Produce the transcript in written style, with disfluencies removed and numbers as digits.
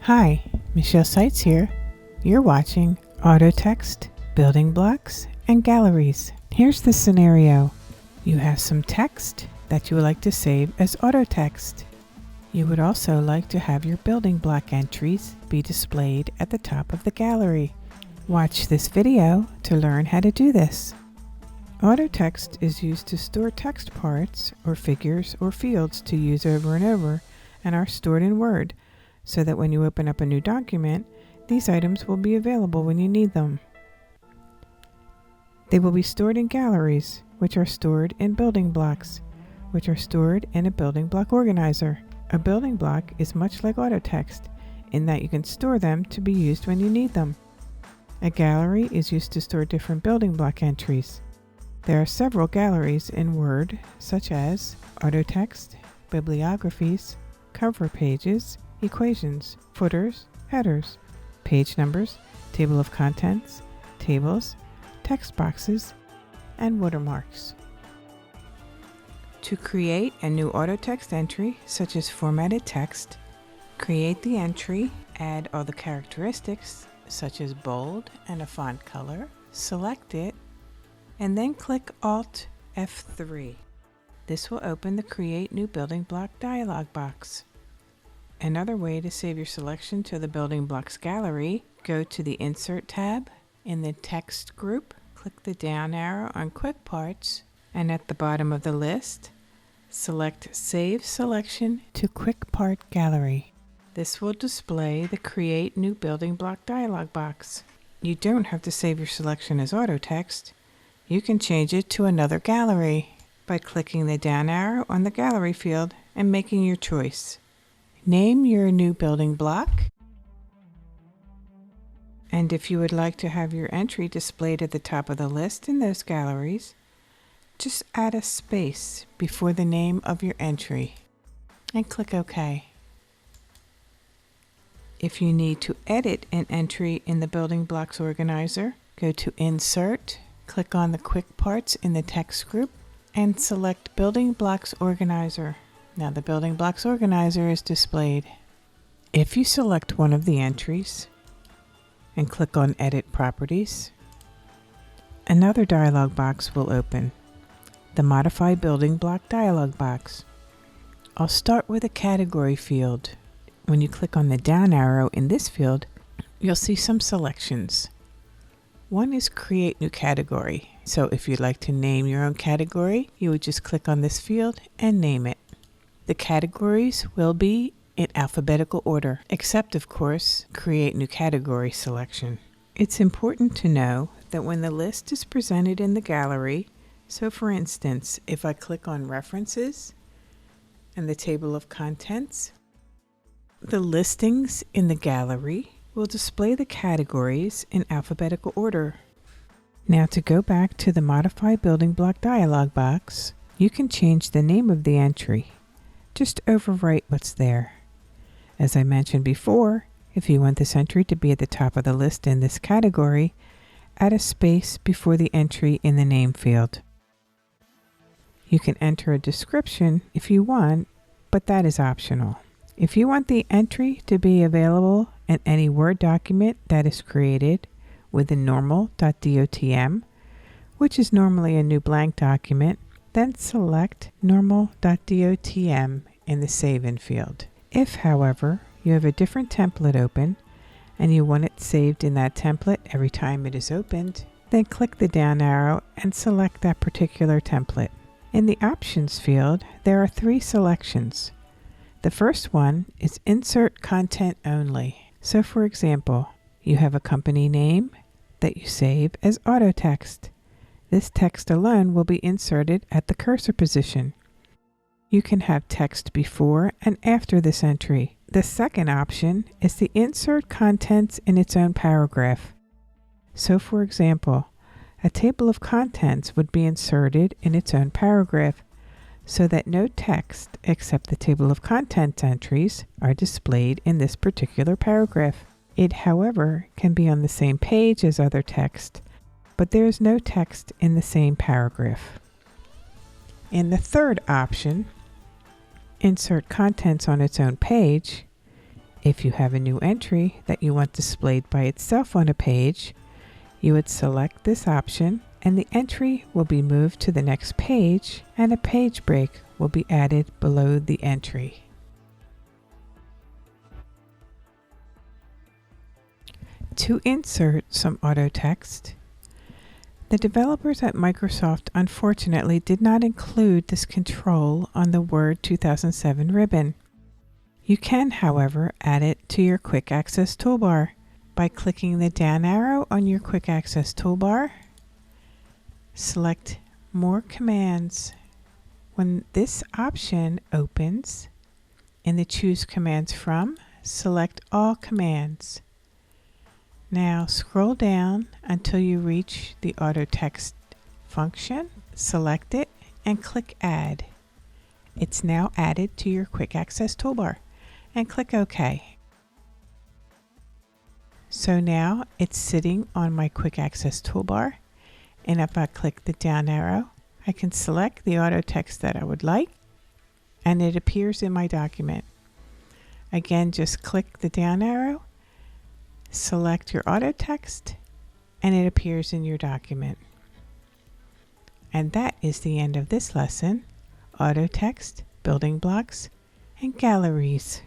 Hi, Michelle Seitz here. You're watching Auto Text, Building Blocks, and Galleries. Here's the scenario. You have some text that you would like to save as auto text. You would also like to have your building block entries be displayed at the top of the gallery. Watch this video to learn how to do this. Auto text is used to store text parts or figures or fields to use over and over and are stored in Word, so that when you open up a new document, these items will be available when you need them. They will be stored in galleries, which are stored in building blocks, which are stored in a building block organizer. A building block is much like auto text in that you can store them to be used when you need them. A gallery is used to store different building block entries. There are several galleries in Word, such as auto text, bibliographies, cover pages, equations, footers, headers, page numbers, table of contents, tables, text boxes, and watermarks. To create a new auto text entry, such as formatted text, create the entry, add all the characteristics, such as bold and a font color, select it, and then click Alt F3. This will open the Create New Building Block dialog box. Another way to save your selection to the Building Blocks gallery, go to the Insert tab. In the Text group, click the down arrow on Quick Parts, and at the bottom of the list, select Save Selection to Quick Part Gallery. This will display the Create New Building Block dialog box. You don't have to save your selection as auto text. You can change it to another gallery by clicking the down arrow on the Gallery field and making your choice. Name your new building block, and if you would like to have your entry displayed at the top of the list in those galleries, just add a space before the name of your entry and click OK. If you need to edit an entry in the Building Blocks organizer, go to Insert, click on the Quick Parts in the text group, and select Building Blocks Organizer. Now the Building Blocks Organizer is displayed. If you select one of the entries and click on Edit Properties, another dialog box will open, the Modify Building Block dialog box. I'll start with a category field. When you click on the down arrow in this field, you'll see some selections. One is Create New Category. So if you'd like to name your own category, you would just click on this field and name it. The categories will be in alphabetical order, except of course, Create New Category selection. It's important to know that when the list is presented in the gallery, so for instance, if I click on References and the table of contents, the listings in the gallery will display the categories in alphabetical order. Now to go back to the Modify Building Block dialog box, you can change the name of the entry. Just overwrite what's there. As I mentioned before, if you want this entry to be at the top of the list in this category, add a space before the entry in the name field. You can enter a description if you want, but that is optional. If you want the entry to be available in any Word document that is created with the normal.dotm, which is normally a new blank document, then select normal.dotm in the Save In field. If, however, you have a different template open and you want it saved in that template every time it is opened, then click the down arrow and select that particular template. In the Options field, there are 3 selections. The first one is Insert Content Only. So for example, you have a company name that you save as auto text. This text alone will be inserted at the cursor position. You can have text before and after this entry. The second option is the Insert Contents in its own paragraph. So for example, a table of contents would be inserted in its own paragraph so that no text except the table of contents entries are displayed in this particular paragraph. It, however, can be on the same page as other text, but there is no text in the same paragraph. In the third option, Insert Contents on its own page, If you have a new entry that you want displayed by itself on a page, you would select this option and the entry will be moved to the next page and a page break will be added below the entry. To insert some auto text, the developers at Microsoft unfortunately did not include this control on the Word 2007 ribbon. You can, however, add it to your Quick Access toolbar by clicking the down arrow on your Quick Access toolbar. Select More Commands. When this option opens, in the Choose Commands From, select All Commands. Now scroll down until you reach the Auto Text function, select it, and click Add. It's now added to your Quick Access toolbar, and click OK. So now it's sitting on my Quick Access toolbar, and if I click the down arrow, I can select the auto text that I would like, and it appears in my document. Again, just click the down arrow, select your auto text, and it appears in your document. And that is the end of this lesson, Auto Text, Building Blocks, and Galleries.